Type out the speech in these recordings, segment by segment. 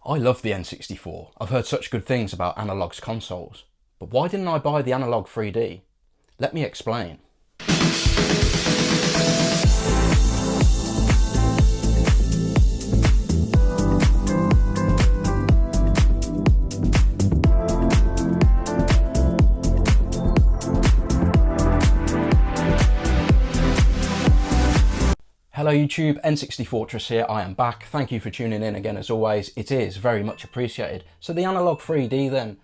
I love the N64. I've heard such good things about Analogue's consoles. But why didn't I buy the Analogue 3D? Let me explain. Hello YouTube, N64tress here, I am back. Thank you for tuning in again as always. It is very much appreciated. So the Analogue 3D then,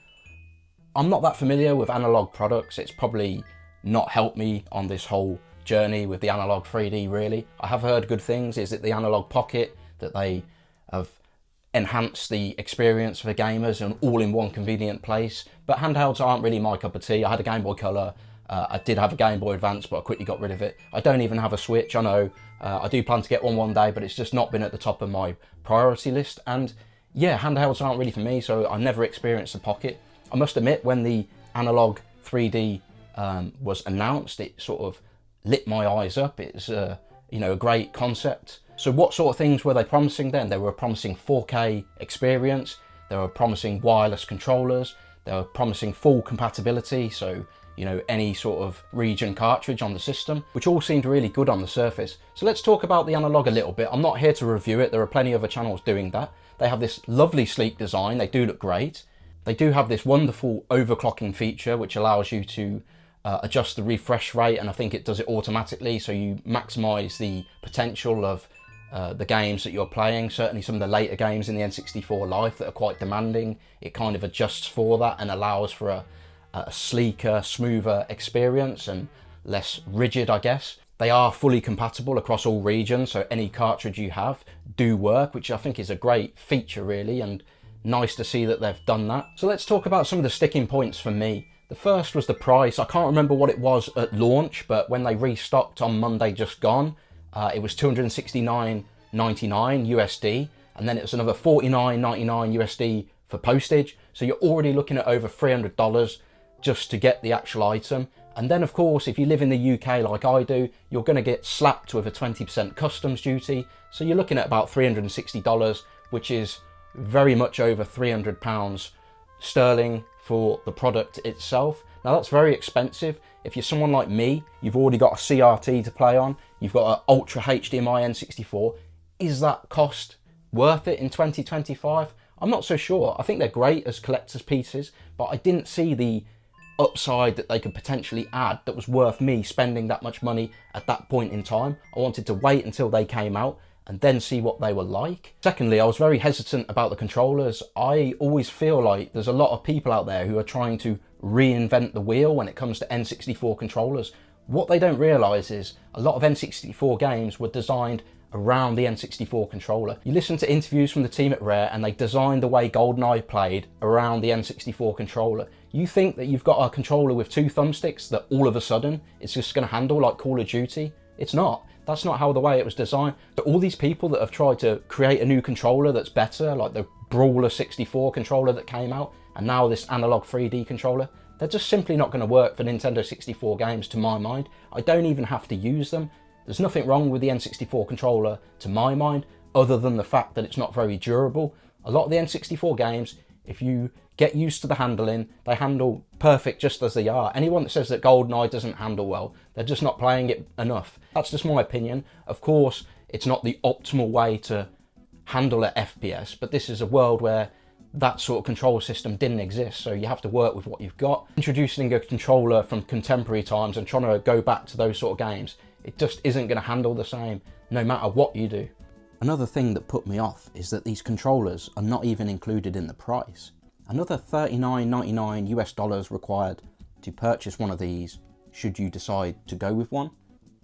I'm not that familiar with Analogue products. It's probably not helped me on this whole journey with the Analogue 3D really. I have heard good things. Is it the Analogue Pocket that they have enhanced the experience for gamers and all in one convenient place? But handhelds aren't really my cup of tea. I had a Game Boy Color. I did have a Game Boy Advance, but I quickly got rid of it. I don't even have a Switch, I know. I do plan to get one day, but it's just not been at the top of my priority list. And yeah, handhelds aren't really for me, so I never experienced the Pocket. I must admit, when the Analogue 3D was announced, it sort of lit my eyes up. It's a great concept. So what sort of things were they promising then? They were promising 4K experience. They were promising wireless controllers. They were promising full compatibility, so any sort of region cartridge on the system, which all seemed really good on the surface. So let's talk about the Analogue a little bit. I'm not here to review it. There are plenty of other channels doing that. They have this lovely sleek design. They do look great. They do have this wonderful overclocking feature, which allows you to adjust the refresh rate, and I think it does it automatically, so you maximize the potential of the games that you're playing. Certainly some of the later games in the N64 life that are quite demanding, it kind of adjusts for that and allows for a sleeker, smoother experience and less rigid, I guess. They are fully compatible across all regions, so any cartridge you have do work, which I think is a great feature really, and nice to see that they've done that. So let's talk about some of the sticking points for me. The first was the price. I can't remember what it was at launch, but when they restocked on Monday just gone, it was $269.99 USD, and then it was another $49.99 USD for postage. So you're already looking at over $300 just to get the actual item. And then of course, if you live in the UK like I do, you're going to get slapped with a 20% customs duty. So you're looking at about $360, which is very much over £300 sterling for the product itself. Now that's very expensive. If you're someone like me, you've already got a CRT to play on, you've got an Ultra HDMI N64. Is that cost worth it in 2025? I'm not so sure. I think they're great as collector's pieces, but I didn't see the upside that they could potentially add that was worth me spending that much money at that point in time. I wanted to wait until they came out and then see what they were like. Secondly, I was very hesitant about the controllers. I always feel like there's a lot of people out there who are trying to reinvent the wheel when it comes to N64 controllers. What they don't realise is a lot of N64 games were designed around the N64 controller. You listen to interviews from the team at Rare and they designed the way GoldenEye played around the N64 controller. You think that you've got a controller with two thumbsticks that all of a sudden it's just going to handle like Call of Duty? It's not. That's not how the way it was designed. But all these people that have tried to create a new controller that's better, like the Brawler 64 controller that came out, and now this Analogue 3D controller, they're just simply not going to work for Nintendo 64 games to my mind. I don't even have to use them. There's nothing wrong with the N64 controller to my mind, other than the fact that it's not very durable. A lot of the N64 games, if you get used to the handling, they handle perfect just as they are. Anyone that says that GoldenEye doesn't handle well, they're just not playing it enough. That's just my opinion. Of course, it's not the optimal way to handle an FPS, but this is a world where that sort of control system didn't exist, so you have to work with what you've got. Introducing a controller from contemporary times and trying to go back to those sort of games, it just isn't going to handle the same, no matter what you do. Another thing that put me off is that these controllers are not even included in the price. Another $39.99 US required to purchase one of these should you decide to go with one.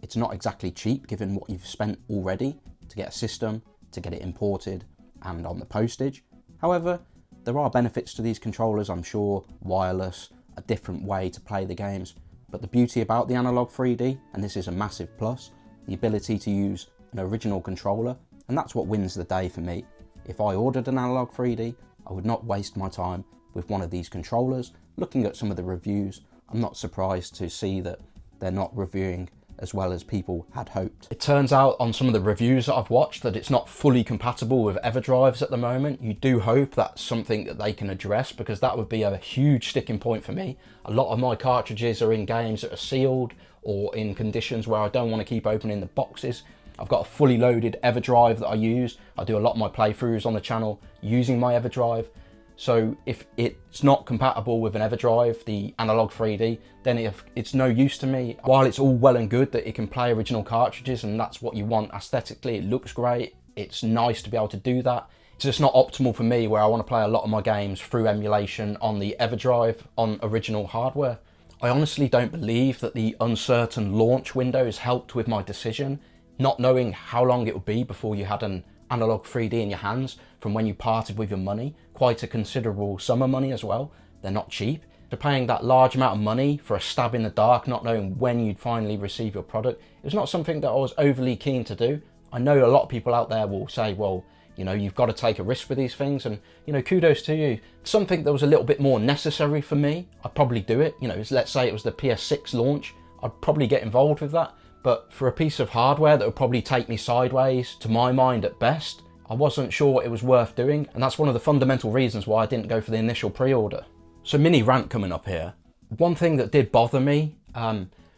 It's not exactly cheap given what you've spent already to get a system, to get it imported and on the postage. However, there are benefits to these controllers, I'm sure, wireless, a different way to play the games. But the beauty about the Analogue 3D, and this is a massive plus, the ability to use an original controller, and that's what wins the day for me. If I ordered an Analogue 3D, I would not waste my time with one of these controllers. Looking at some of the reviews, I'm not surprised to see that they're not reviewing as well as people had hoped. It turns out on some of the reviews that I've watched that it's not fully compatible with EverDrives at the moment. You do hope that's something that they can address, because that would be a huge sticking point for me. A lot of my cartridges are in games that are sealed or in conditions where I don't want to keep opening the boxes. I've got a fully loaded EverDrive that I use. I do a lot of my playthroughs on the channel using my EverDrive. So if it's not compatible with an EverDrive, the Analogue 3D, then it's no use to me. While it's all well and good that it can play original cartridges and that's what you want aesthetically, it looks great, it's nice to be able to do that. It's just not optimal for me, where I want to play a lot of my games through emulation on the EverDrive on original hardware. I honestly don't believe that the uncertain launch window has helped with my decision. Not knowing how long it would be before you had an Analogue 3D in your hands from when you parted with your money, quite a considerable sum of money as well. They're not cheap. So paying that large amount of money for a stab in the dark, not knowing when you'd finally receive your product, it was not something that I was overly keen to do. I know a lot of people out there will say, well, you know, you've got to take a risk with these things, and, you know, kudos to you. Something that was a little bit more necessary for me, I'd probably do it. You know, let's say it was the PS6 launch, I'd probably get involved with that. But for a piece of hardware that would probably take me sideways, to my mind at best, I wasn't sure it was worth doing. And that's one of the fundamental reasons why I didn't go for the initial pre-order. So mini rant coming up here. One thing that did bother me,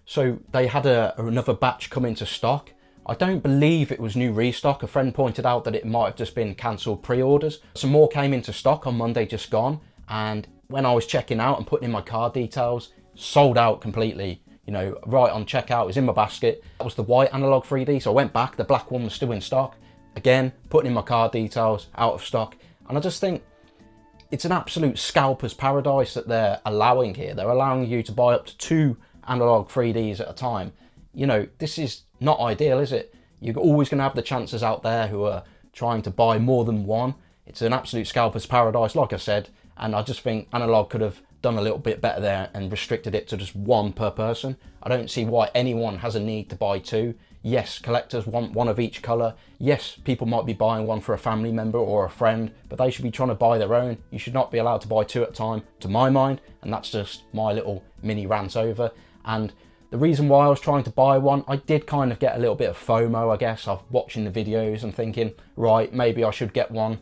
so they had another batch come into stock. I don't believe it was new restock. A friend pointed out that it might have just been cancelled pre-orders. Some more came into stock on Monday just gone. And when I was checking out and putting in my card details, sold out completely. You know, right on checkout, it was in my basket. That was the white Analogue 3D, so I went back, the black one was still in stock. Again, putting in my card details, out of stock. And I just think it's an absolute scalper's paradise that they're allowing here. They're allowing you to buy up to 2 Analogue 3Ds at a time. You know, this is not ideal, is it? You're always going to have the chances out there who are trying to buy more than one. It's an absolute scalper's paradise, like I said. And I just think Analogue could have done a little bit better there and restricted it to just 1 per person. I don't see why anyone has a need to buy 2. Yes, collectors want 1 of each colour. Yes, people might be buying 1 for a family member or a friend, but they should be trying to buy their own. You should not be allowed to buy 2 at a time, to my mind, and that's just my little mini rant over. And the reason why I was trying to buy 1, I did kind of get a little bit of FOMO, I guess, of watching the videos and thinking, right, maybe I should get 1,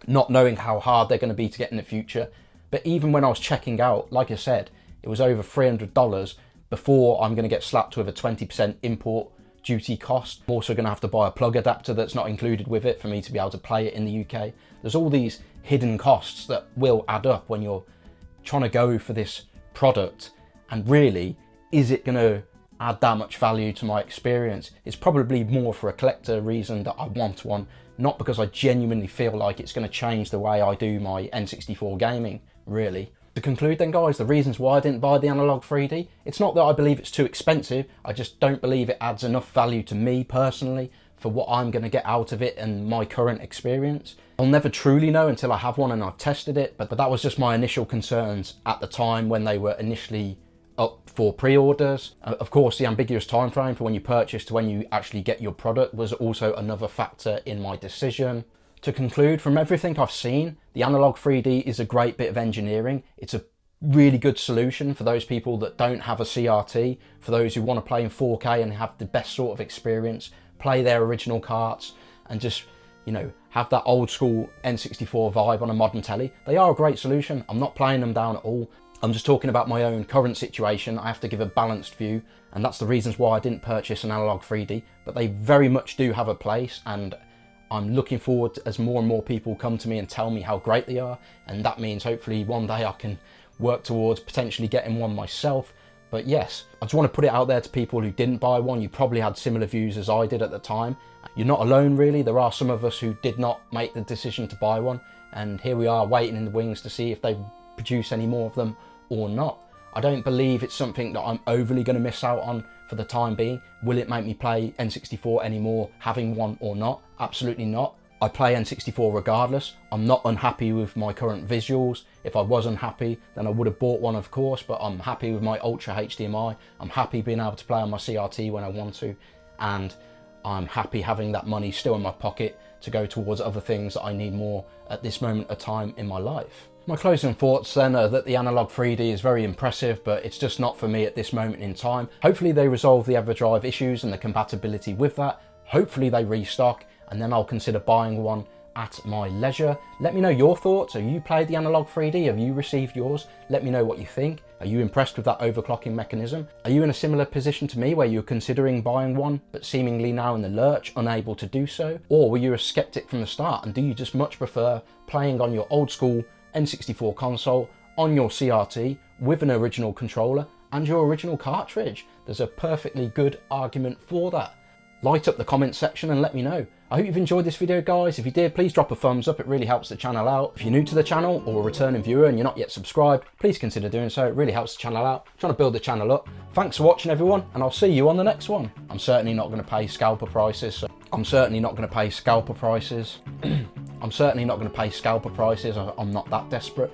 not knowing how hard they're going to be to get in the future. But even when I was checking out, like I said, it was over $300 before I'm going to get slapped with a 20% import duty cost. I'm also going to have to buy a plug adapter that's not included with it for me to be able to play it in the UK. There's all these hidden costs that will add up when you're trying to go for this product. And really, is it going to add that much value to my experience? It's probably more for a collector reason that I want 1, not because I genuinely feel like it's going to change the way I do my N64 gaming, really. To conclude then, guys, the reasons why I didn't buy the Analogue 3D, it's not that I believe it's too expensive, I just don't believe it adds enough value to me personally for what I'm going to get out of it and my current experience. I'll never truly know until I have 1 and I've tested it, but that was just my initial concerns at the time when they were initially up for pre-orders. Of course, the ambiguous time frame for when you purchase to when you actually get your product was also another factor in my decision. To conclude, from everything I've seen, the Analogue 3D is a great bit of engineering. It's a really good solution for those people that don't have a CRT, for those who want to play in 4K and have the best sort of experience, play their original carts and just, you know, have that old school N64 vibe on a modern telly. They are a great solution. I'm not playing them down at all. I'm just talking about my own current situation. I have to give a balanced view, and that's the reasons why I didn't purchase an Analogue 3D, but they very much do have a place, and I'm looking forward to, as more and more people come to me and tell me how great they are, and that means hopefully one day I can work towards potentially getting 1 myself. But yes, I just want to put it out there to people who didn't buy 1. You probably had similar views as I did at the time. You're not alone, really. There are some of us who did not make the decision to buy 1, and here we are waiting in the wings to see if they produce any more of them or not. I don't believe it's something that I'm overly going to miss out on for the time being. Will it make me play N64 anymore having 1 or not? Absolutely not. I play N64 regardless. I'm not unhappy with my current visuals. If I was unhappy, then I would have bought 1, of course, but I'm happy with my Ultra HDMI. I'm happy being able to play on my CRT when I want to, and I'm happy having that money still in my pocket to go towards other things that I need more at this moment of time in my life. My closing thoughts then are that the Analogue 3D is very impressive, but it's just not for me at this moment in time. Hopefully they resolve the EverDrive issues and the compatibility with that. Hopefully they restock, and then I'll consider buying one at my leisure. Let me know your thoughts. Have you played the Analogue 3D? Have you received yours? Let me know what you think. Are you impressed with that overclocking mechanism? Are you in a similar position to me where you're considering buying one, but seemingly now in the lurch, unable to do so? Or were you a skeptic from the start, and do you just much prefer playing on your old school N64 console on your CRT with an original controller and your original cartridge? There's a perfectly good argument for that. Light up the comment section and let me know. I hope you've enjoyed this video, guys. If you did, please drop a thumbs up. It really helps the channel out. If you're new to the channel or a returning viewer and you're not yet subscribed, please consider doing so. It really helps the channel out. I'm trying to build the channel up. Thanks for watching, everyone, and I'll see you on the next one. I'm certainly not going to pay scalper prices. I'm certainly not going to pay scalper prices. I'm not that desperate.